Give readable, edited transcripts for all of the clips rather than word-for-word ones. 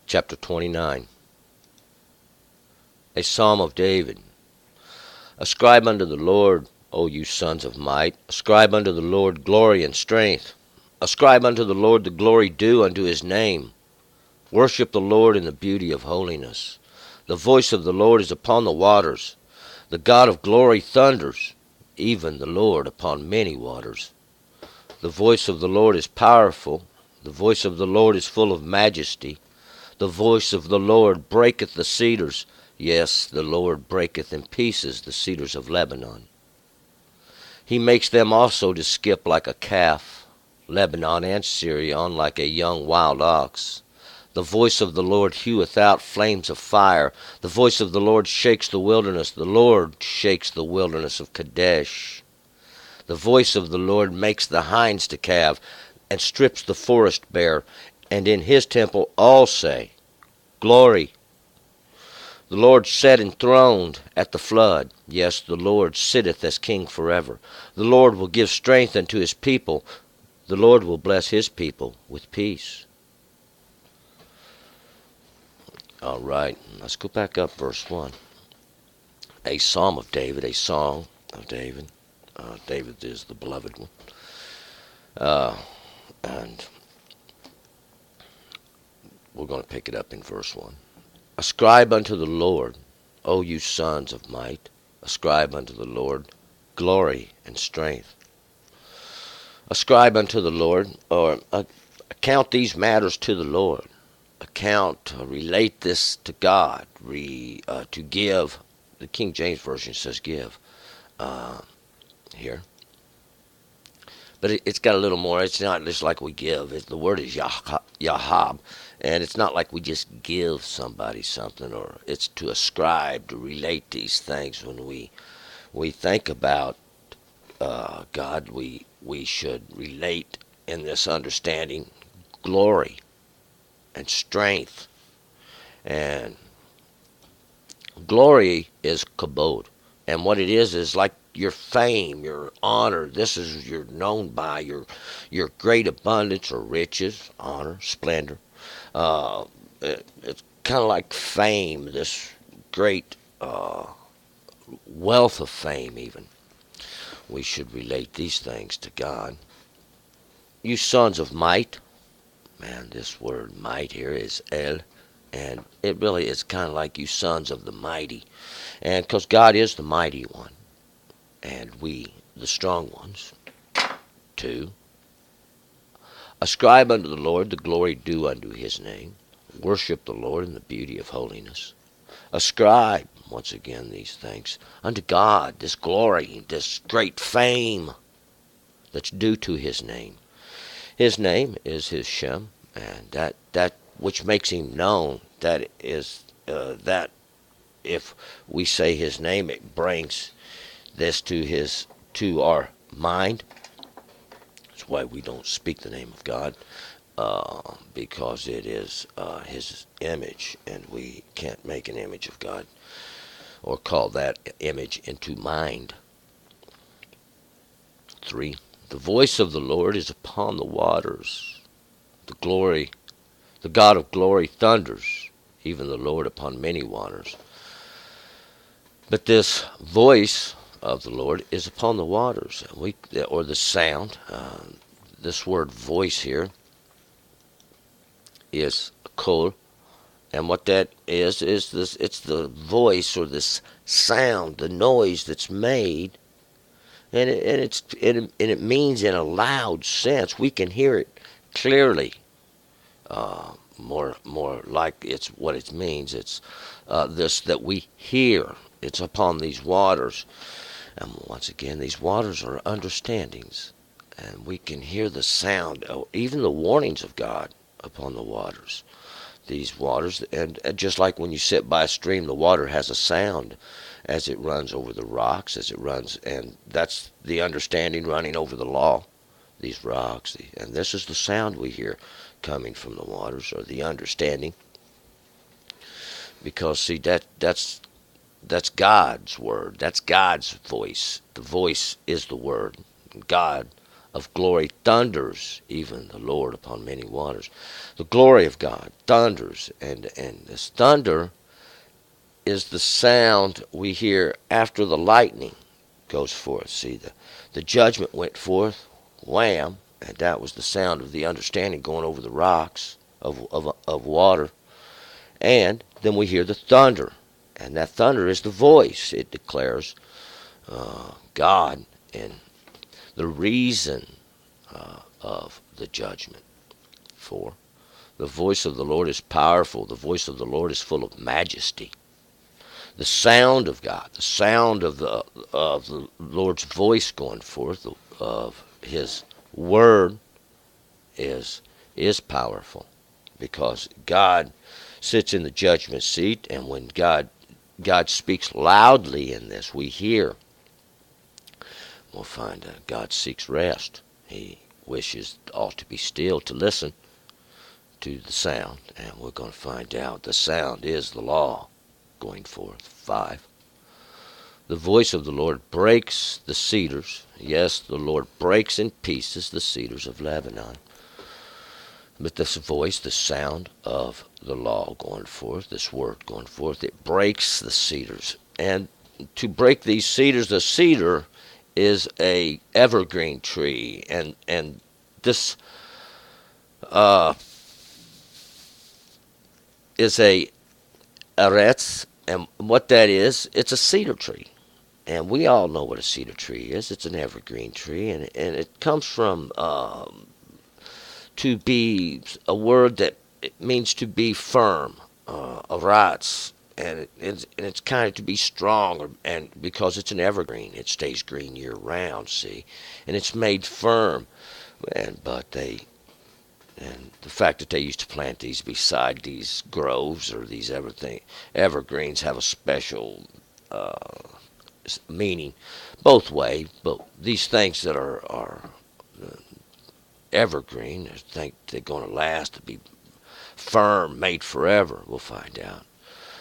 chapter 29. A Psalm of David. Ascribe unto the Lord, O you sons of might. Ascribe unto the Lord glory and strength. Ascribe unto the Lord the glory due unto his name. Worship the Lord in the beauty of holiness. The voice of the Lord is upon the waters. The God of glory thunders, even the Lord upon many waters. The voice of the Lord is powerful. The voice of the Lord is full of majesty. The voice of the Lord breaketh the cedars. Yes, the Lord breaketh in pieces the cedars of Lebanon. He makes them also to skip like a calf, Lebanon and Syrian like a young wild ox. The voice of the Lord heweth out flames of fire. The voice of the Lord shakes the wilderness. The Lord shakes the wilderness of Kadesh. The voice of the Lord makes the hinds to calve, and strips the forest bare. And in his temple all say, Glory. The Lord sat enthroned at the flood. Yes, the Lord sitteth as king forever. The Lord will give strength unto his people. The Lord will bless his people with peace. All right, let's go back up verse 1. A psalm of David, a song of David. David is the beloved one. And we're going to pick it up in verse 1. Ascribe unto the Lord, O you sons of might. Ascribe unto the Lord glory and strength. Ascribe unto the Lord, or account these matters to the Lord. Relate this to God. To give. The King James Version says give here. But it's got a little more. It's not just like we give. The word is Yahab. And it's not like we just give somebody something, or it's to ascribe, to relate these things. When we think about God, we should relate in this understanding glory and strength. And glory is kabod. And what it is like your fame, your honor. This is you're known by your great abundance or riches, honor, splendor. It's kind of like fame, this great wealth of fame even. We should relate these things to God. You sons of might. Man, this word might here is El. And it really is kind of like you sons of the mighty. And because God is the mighty one. And we, the strong ones. 2. Ascribe unto the Lord the glory due unto his name. Worship the Lord in the beauty of holiness. Ascribe, once again, these things unto God, this glory, this great fame that's due to his name. His name is his Shem, and that which makes him known, that is that if we say his name, it brings this to our mind. That's why we don't speak the name of God, because it is his image, and we can't make an image of God or call that image into mind. 3. The voice of the Lord is upon the waters. The God of glory thunders, even the Lord upon many waters. But this voice of the Lord is upon the waters, or the sound. This word voice here is kol, and what that is this. It's the voice or this sound, the noise that's made, and it means in a loud sense. We can hear it clearly. More like it's what it means. It's this that we hear. It's upon these waters. And once again, these waters are understandings, and we can hear the sound, even the warnings of God upon the waters. These waters, and just like when you sit by a stream, the water has a sound as it runs over the rocks, as it runs, and that's the understanding running over the law, these rocks. And this is the sound we hear coming from the waters, or the understanding. Because, see, that's God's word. That's God's voice. The voice is the word. God of glory thunders, even the Lord upon many waters. The glory of God thunders, and this thunder is the sound we hear after the lightning goes forth. See, the judgment went forth, wham, and that was the sound of the understanding going over the rocks of water. And then we hear the thunder, and that thunder is the voice. It declares God and the reason of the judgment. For the voice of the Lord is powerful. The voice of the Lord is full of majesty. The sound of God, the sound of the Lord's voice going forth, of His word, is powerful, because God sits in the judgment seat, and when God speaks loudly in this, we hear. We'll find God seeks rest. He wishes all to be still, to listen to the sound, and we're going to find out the sound is the law going forth. 5. The voice of the Lord breaks the cedars. Yes, the Lord breaks in pieces the cedars of Lebanon. But this voice, the sound of the law going forth, this word going forth, it breaks the cedars. And to break these cedars, the cedar is a evergreen tree, and this is a eretz, and what that is, it's a cedar tree. And we all know what a cedar tree is. It's an evergreen tree, and it comes from to be a word that it means to be firm, eretz, and it's kind of to be strong, and because it's an evergreen, it stays green year round. See, and it's made firm, and the fact that they used to plant these beside these groves or these evergreens have a special meaning both way. But these things that are evergreen, I think they're going to last, to be firm, made forever. We'll find out.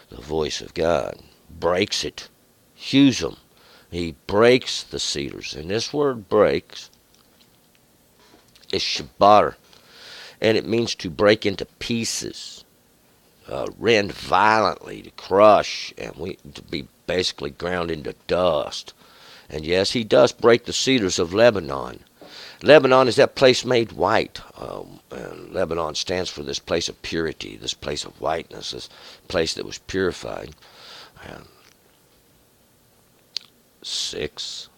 The voice of God breaks it, hews them. He breaks the cedars, and this word breaks is shabar, and it means to break into pieces, rend violently, to crush, and to be basically ground into dust. And yes, he does break the cedars of Lebanon. Lebanon is that place made white. And Lebanon stands for this place of purity, this place of whiteness, this place that was purified. 6.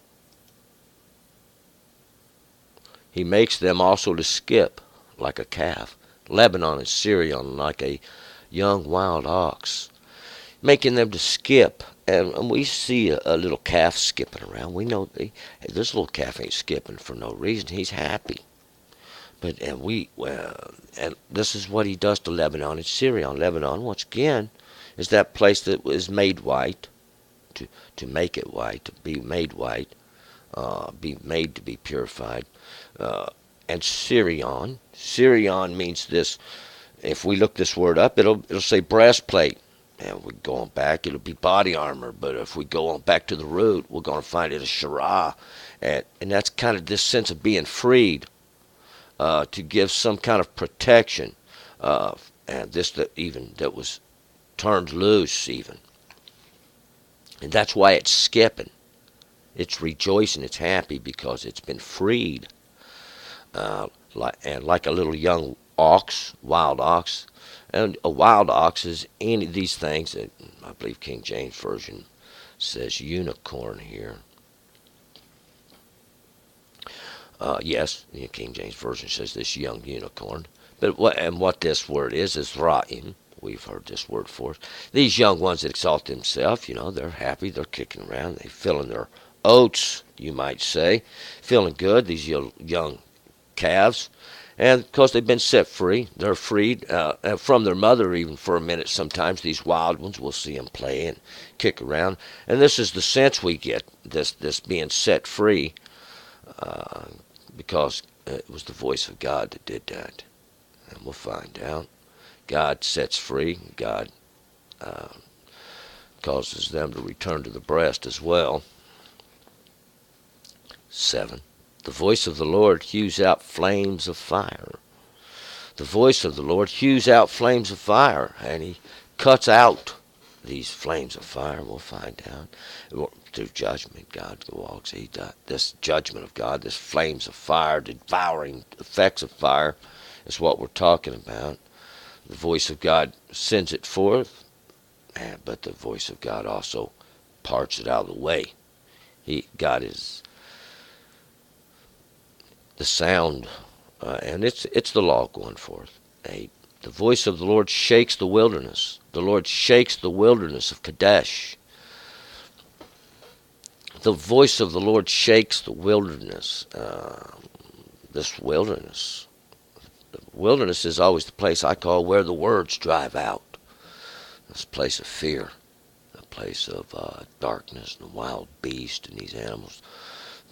He makes them also to skip like a calf. Lebanon and Syrian like a young wild ox, making them to skip. And we see a little calf skipping around. We know this little calf ain't skipping for no reason. He's happy. And this is what he does to Lebanon and Syrian. Lebanon, once again, is that place that was made white, to make it white, to be made white, be made to be purified. And Syrian means this. If we look this word up, it'll say breastplate. And we go on back, it'll be body armor. But if we go on back to the root, we're going to find it as shara. And that's kind of this sense of being freed, to give some kind of protection. And this that was turned loose even. And that's why it's skipping. It's rejoicing, it's happy because it's been freed. Like a little young ox, wild ox. And a wild ox is any of these things that I believe King James Version says unicorn here. Yes, the King James Version says this young unicorn. But what this word is ra'im. We've heard this word for us. These young ones that exalt themselves, they're happy, they're kicking around, they're filling their oats, you might say, feeling good. These young calves. And because they've been set free, they're freed from their mother even for a minute sometimes. These wild ones, we'll see them play and kick around. And this is the sense we get, this being set free, because it was the voice of God that did that. And we'll find out. God sets free. God causes them to return to the breast as well. 7. The voice of the Lord hews out flames of fire. The voice of the Lord hews out flames of fire, and he cuts out these flames of fire. We'll find out through judgment. God walks. This judgment of God, this flames of fire, devouring effects of fire, is what we're talking about. The voice of God sends it forth, but the voice of God also parts it out of the way. God is the sound, and it's the law going forth. The voice of the Lord shakes the wilderness. The Lord shakes the wilderness of Kadesh. The voice of the Lord shakes the wilderness. This wilderness. The wilderness is always the place I call where the words drive out. This place of fear, a place of darkness and the wild beast and these animals.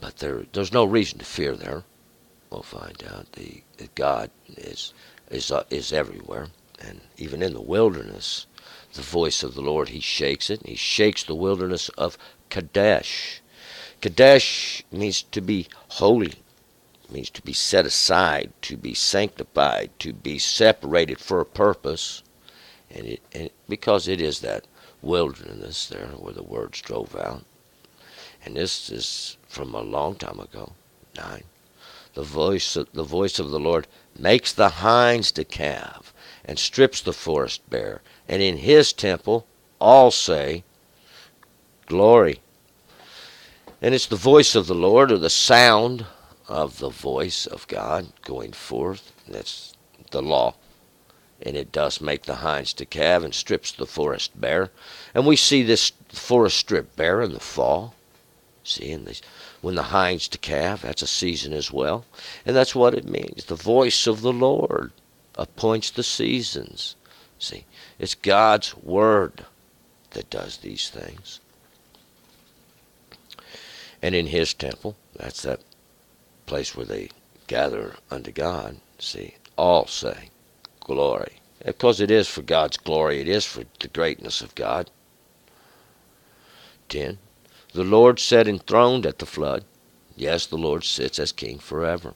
But there's no reason to fear there. We'll find out that God is everywhere, and even in the wilderness, the voice of the Lord, he shakes it. He shakes the wilderness of Kadesh. Kadesh means to be holy, means to be set aside, to be sanctified, to be separated for a purpose, and because it is that wilderness there where the words drove out. And this is from a long time ago. 9. The voice of the Lord makes the hinds to calve, and strips the forest bare, and in his temple all say, Glory. And it's the voice of the Lord, or the sound of the voice of God going forth. That's the law. And it does make the hinds to calve, and strips the forest bare. And we see this forest stripped bare in the fall. See, when the hinds to calve, that's a season as well. And that's what it means. The voice of the Lord appoints the seasons. See, it's God's word that does these things. And in his temple, that's that place where they gather unto God. See, all say, Glory. Because it is for God's glory. It is for the greatness of God. 10. The Lord sat enthroned at the flood. Yes, the Lord sits as king forever.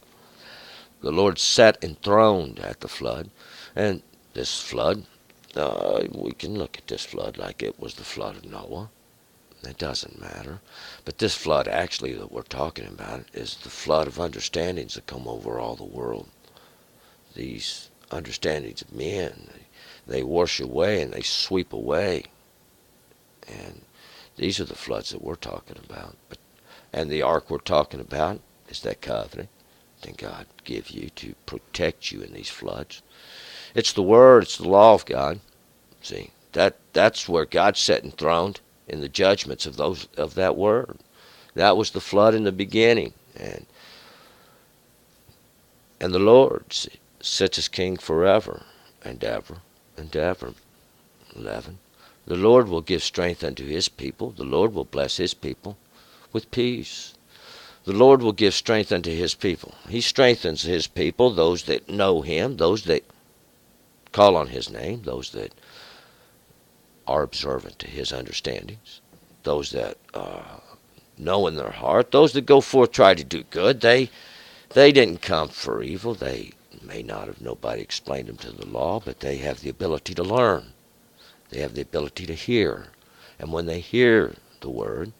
The Lord sat enthroned at the flood. And this flood, we can look at this flood like it was the flood of Noah. It doesn't matter. But this flood actually that we're talking about is the flood of understandings that come over all the world. These understandings of men, they wash away and they sweep away. And these are the floods that we're talking about. And the ark we're talking about is that covenant that God give you to protect you in these floods. It's the word, it's the law of God. See, that's where God sat enthroned in the judgments of that word. That was the flood in the beginning. And the Lord sits as king forever and ever and ever. 11. The Lord will give strength unto his people. The Lord will bless his people with peace. The Lord will give strength unto his people. He strengthens his people, those that know him, those that call on his name, those that are observant to his understandings, those that know in their heart, those that go forth try to do good. They didn't come for evil. They may not have nobody explained them to the law, but they have the ability to learn. They have the ability to hear. And when they hear the word,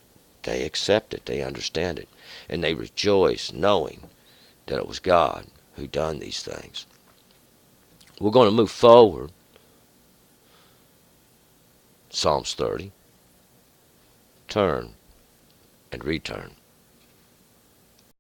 they accept it, they understand it, and they rejoice knowing that it was God who done these things. We're going to move forward. Psalms 30. Turn and return.